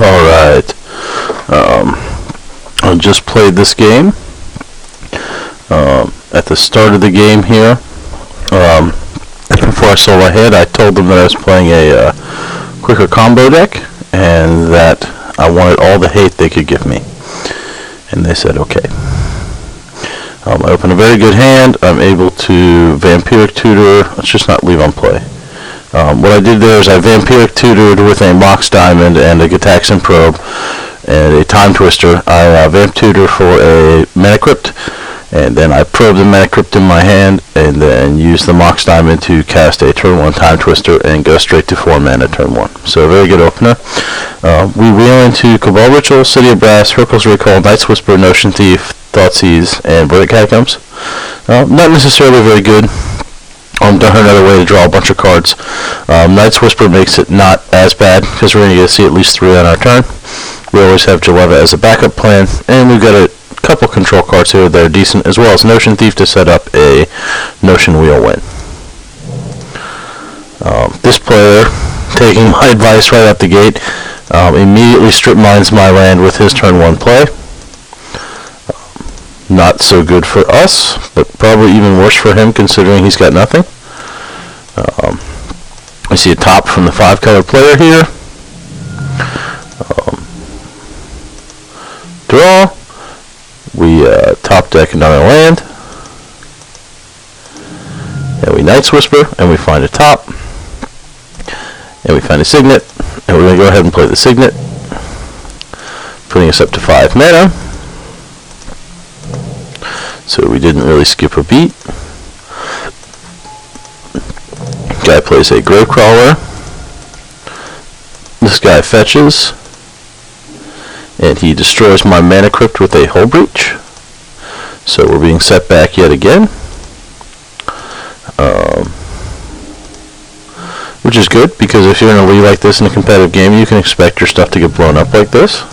Alright, I just played this game. At the start of the game here, before I sold my head, I told them that I was playing a quicker combo deck, and that I wanted all the hate they could give me. And they said, okay. I open a very good hand. I'm able to Vampiric Tutor. Let's just not leave on play. What I did there is I Vampiric Tutored with a Mox Diamond and a Gitaxian Probe and a Time Twister. I Vamp Tutor for a Mana Crypt, and then I probe the Mana Crypt in my hand, and then use the Mox Diamond to cast a turn 1 Time Twister and go straight to 4 mana turn 1. So a very good opener. We wheel into Cabal Ritual, City of Brass, Hercule's Recall, Night's Whisper, Notion Thief, Thoughtseize, and Verdant Catacombs. Not necessarily very good. Don't have another way to draw a bunch of cards. Night's Whisper makes it not as bad, because we're going to get to see at least 3 on our turn. We always have Jeleva as a backup plan, and we've got a couple control cards here that are decent, as well as Notion Thief to set up a Notion Wheel win. This player, taking my advice right out the gate, immediately strip mines my land with his turn 1 play. Not so good for us, but probably even worse for him considering he's got nothing. I see a top from the 5-color player here. Draw. We top deck another land. And we Night's Whisper, and we find a top. And we find a Signet. And we're going to go ahead and play the Signet, putting us up to 5 mana. So we didn't really skip a beat. Guy plays a Gravecrawler. This guy fetches, and he destroys my Mana Crypt with a Hull Breach. So we're being set back yet again. Which is good, because if you're in a lead like this in a competitive game, you can expect your stuff to get blown up like this.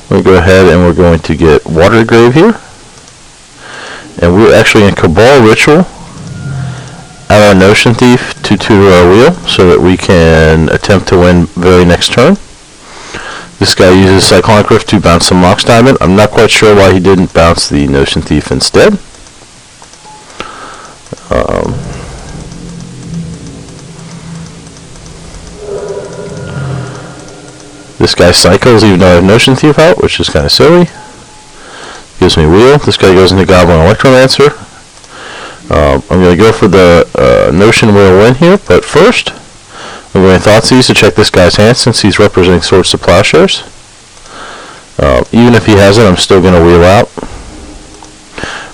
We'll go ahead and we're going to get Water Grave here. And we're actually in Cabal Ritual at our Notion Thief to tutor our wheel so that we can attempt to win very next turn. This guy uses Cyclonic Rift to bounce some Mox Diamond. I'm not quite sure why he didn't bounce the Notion Thief instead. This guy cycles even though I have Notion Thief out, which is kind of silly. Gives me wheel. This guy goes into Goblin Electromancer. I'm going to go for the Notion Wheel win here, but first I'm going to Thoughtseize to check this guy's hand since he's representing Swords to Plowshares. Even if he has it, I'm still going to wheel out.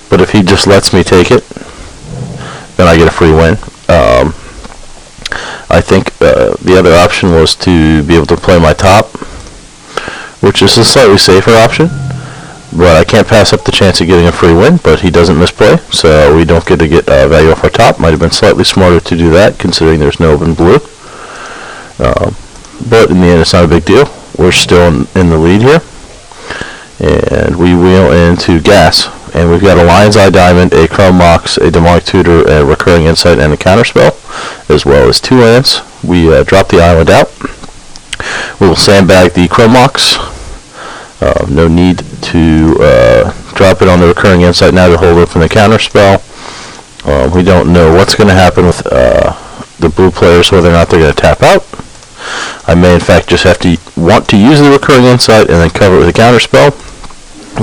But if he just lets me take it, then I get a free win. I think the other option was to be able to play my top, which is a slightly safer option. But I can't pass up the chance of getting a free win, but he doesn't misplay, so we don't get to get value off our top. Might have been slightly smarter to do that, considering there's no open blue. But in the end, it's not a big deal. We're still in the lead here. And we wheel into Gas. And we've got a Lion's Eye Diamond, a Chrome Mox, a Demonic Tutor, a Recurring Insight, and a Counterspell, as well as 2 lands. We drop the island out. We will sandbag the Chrome Mox. No need to drop it on the Recurring Insight now to hold open the Counterspell. We don't know what's going to happen with the blue players, whether or not they're going to tap out. I may in fact just have to want to use the Recurring Insight and then cover it with a Counterspell.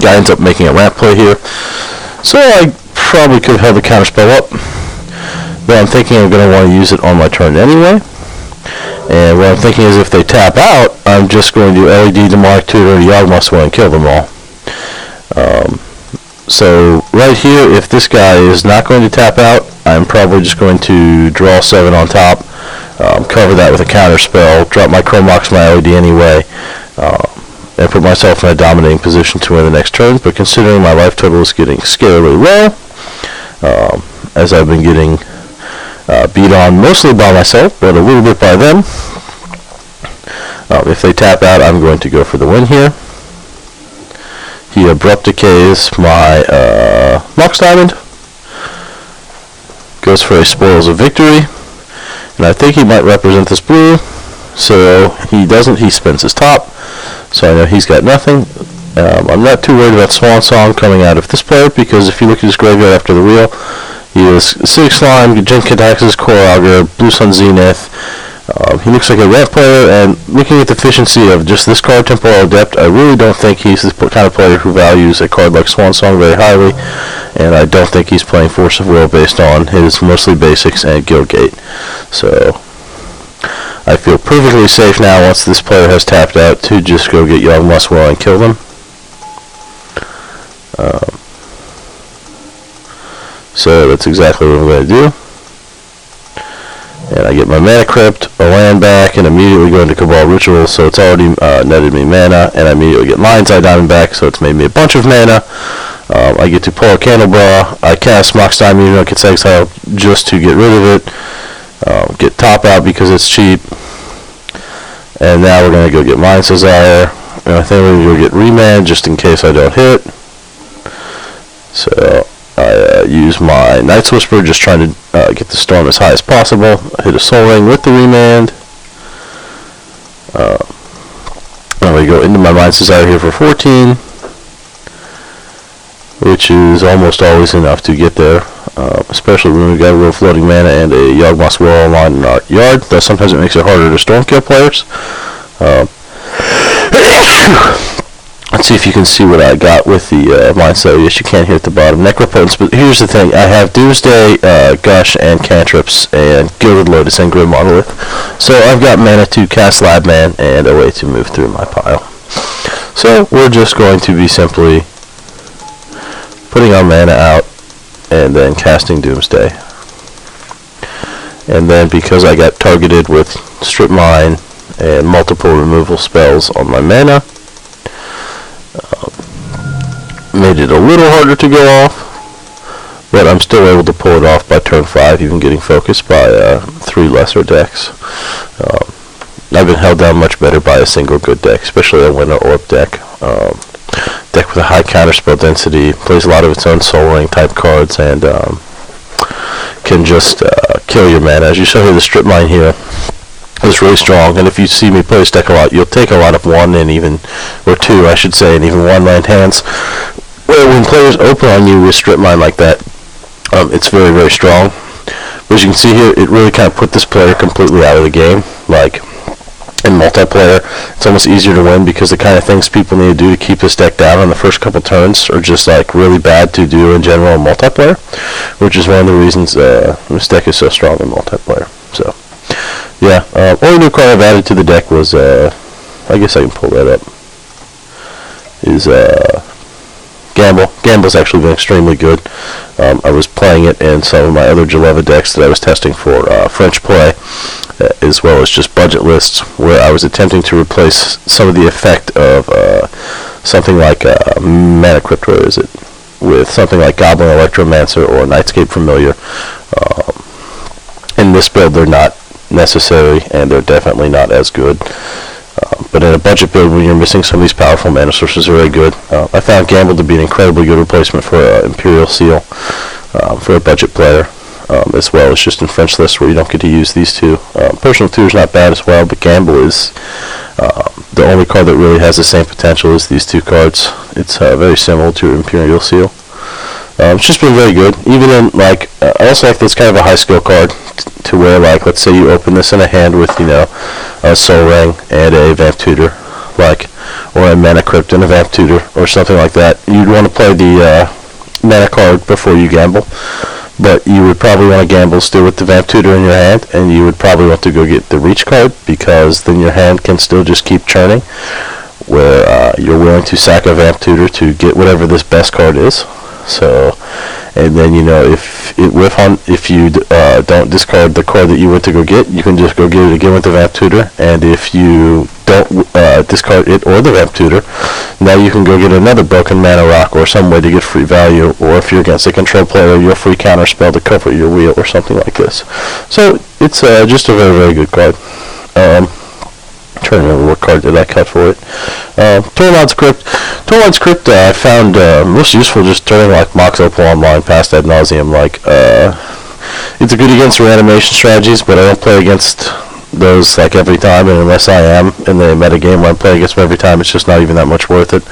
Guy ends up making a ramp play here, so I probably could have held the Counterspell up, but I'm thinking I'm going to want to use it on my turn anyway. And what I'm thinking is if they tap out, I'm just going to do LED, Demonic Tutor, Yawgmoth's and kill them all. So right here, if this guy is not going to tap out, I'm probably just going to draw 7 on top, cover that with a Counterspell, drop my Chrome Mox, my LED anyway, and put myself in a dominating position to win the next turn. But considering my life total is getting scarily low, as I've been getting beat on mostly by myself, but a little bit by them, if they tap out, I'm going to go for the win here. He Abrupt Decays my Mox Diamond, goes for a Spoils of Victory, and I think he might represent this blue, So he doesn't. He spends his top. So I know he's got nothing. I'm not too worried about Swan Song coming out of this player, because if you look at his graveyard after the wheel, he has Acidic Slime, Jin Kataxis, Core Augur, Blue Sun Zenith. He looks like a ramp player, and looking at the efficiency of just this card, Temporal Adept, I really don't think he's the kind of player who values a card like Swan Song very highly, and I don't think he's playing Force of Will based on his mostly basics and Guildgate. So I feel perfectly safe now, once this player has tapped out, to just go get Young Muswell and kill them. So that's exactly what I'm going to do. And I get my Mana Crypt, a land back, and immediately go into Cabal Ritual, so it's already netted me mana, and I immediately get Lion's Eye Diamond back, so it's made me a bunch of mana. I get to pull a Candlebra, I cast Mox Diamond, even though it gets exiled, just to get rid of it. Get Top out because it's cheap. And now we're going to go get Mind's Desire, and I think we're going to go get Remand, just in case I don't hit. So I use my Night's Whisper, just trying to get the storm as high as possible. I hit a Soul Ring with the Remand. I'm going to go into my Mind's Desire here for 14, which is almost always enough to get there, especially when we've got a real floating mana and a Yawgmoth's Will line in our yard. Though sometimes it makes it harder to storm kill players. Let's see if you can see what I got with the Mindset. Yes, you can here at the bottom. Necropotence, but here's the thing. I have Doomsday, Gush, and Cantrips, and Gilded Lotus, and Grim Monolith. So I've got mana to cast Labman, and a way to move through my pile. So we're just going to be simply putting our mana out, and then casting Doomsday. And then, because I got targeted with Strip Mine and multiple removal spells on my mana, made it a little harder to go off, but I'm still able to pull it off by turn 5, even getting focused by 3 lesser decks. I've been held down much better by a single good deck, especially a Winter Orb deck. Deck with a high counterspell density, plays a lot of its own Soul Ring type cards, and can just kill your mana. As you saw here, the Strip Mine here is really strong, and if you see me play this deck a lot, you'll take a lot of 1 and even, or 2 I should say, and even 1 land hands, where when players open on you with Strip Mine like that, it's very, very strong. But as you can see here, it really kind of put this player completely out of the game. Like, in multiplayer, it's almost easier to win, because the kind of things people need to do to keep this deck down on the first couple turns are just like really bad to do in general in multiplayer, which is one of the reasons this deck is so strong in multiplayer. So yeah, only new card I've added to the deck was, I guess I can pull that up, is Gamble. Gamble's actually been extremely good. I was playing it in some of my other Jeleva decks that I was testing for French play, as well as just budget lists, where I was attempting to replace some of the effect of something like Mana Crypt, where is it, with something like Goblin Electromancer or Nightscape Familiar. In this build, they're not necessary, and they're definitely not as good. But in a budget build, when you're missing some of these powerful mana sources, are very good. I found Gamble to be an incredibly good replacement for Imperial Seal for a budget player, as well as just in French lists where you don't get to use these two. Personal 2 is not bad as well, but Gamble is the only card that really has the same potential as these two cards. It's very similar to Imperial Seal. It's just been very good. Even in, like, I also like this kind of a high skill card, to where, like, let's say you open this in a hand with, you know, a Soul Ring and a Vamp Tutor, like, or a Mana Crypt and a Vamp Tutor, or something like that. You'd want to play the mana card before you gamble, but you would probably want to gamble still with the Vamp Tutor in your hand, and you would probably want to go get the Reach card, because then your hand can still just keep churning, where you're willing to sack a Vamp Tutor to get whatever this best card is. So, and then, you know, if you don't discard the card that you went to go get, you can just go get it again with the Vamp Tutor. And if you don't discard it or the Vamp Tutor, now you can go get another Broken Mana Rock or some way to get free value. Or if you're against a control player, your free counter spell to cover your wheel or something like this. So it's just a very, very good card. Trying to remember what card did I cut for it. Tormod's Crypt. Tormod's Crypt I found most useful just turning like Mox Opal online past ad nauseum. Like, it's good against reanimation strategies, but I don't play against those like every time, and unless I am in the meta game where I'm playing against them every time, it's just not even that much worth it.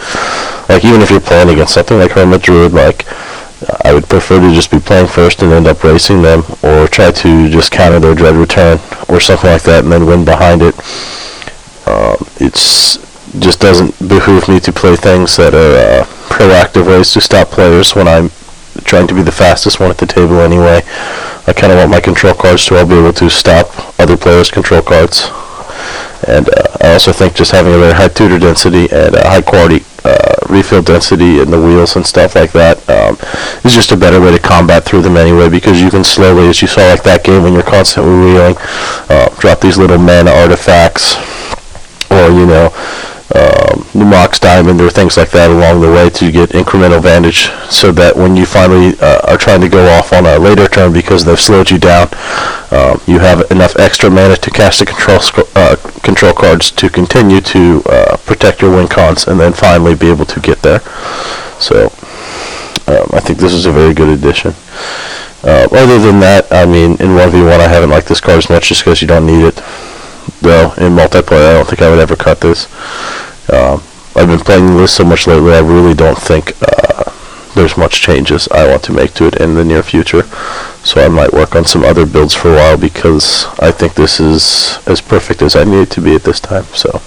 Like even if you're playing against something like Hermit Druid, like I would prefer to just be playing first and end up racing them, or try to just counter their Dread Return or something like that and then win behind it. It's just doesn't behoove me to play things that are proactive ways to stop players when I'm trying to be the fastest one at the table anyway. I kind of want my control cards to all be able to stop other players' control cards. And I also think just having a very high tutor density and a high quality refill density in the wheels and stuff like that is just a better way to combat through them anyway, because you can slowly, as you saw like that game when you're constantly wheeling, drop these little mana artifacts, or the Mox Diamond or things like that along the way to get incremental advantage, so that when you finally are trying to go off on a later turn because they've slowed you down, you have enough extra mana to cast the control cards to continue to protect your win cons and then finally be able to get there. So I think this is a very good addition. Other than that, I mean, in 1v1 I haven't liked this card as much just because you don't need it. Though in multiplayer I don't think I would ever cut this. I've been playing this so much lately, I really don't think there's much changes I want to make to it in the near future. So I might work on some other builds for a while, because I think this is as perfect as I need it to be at this time. So.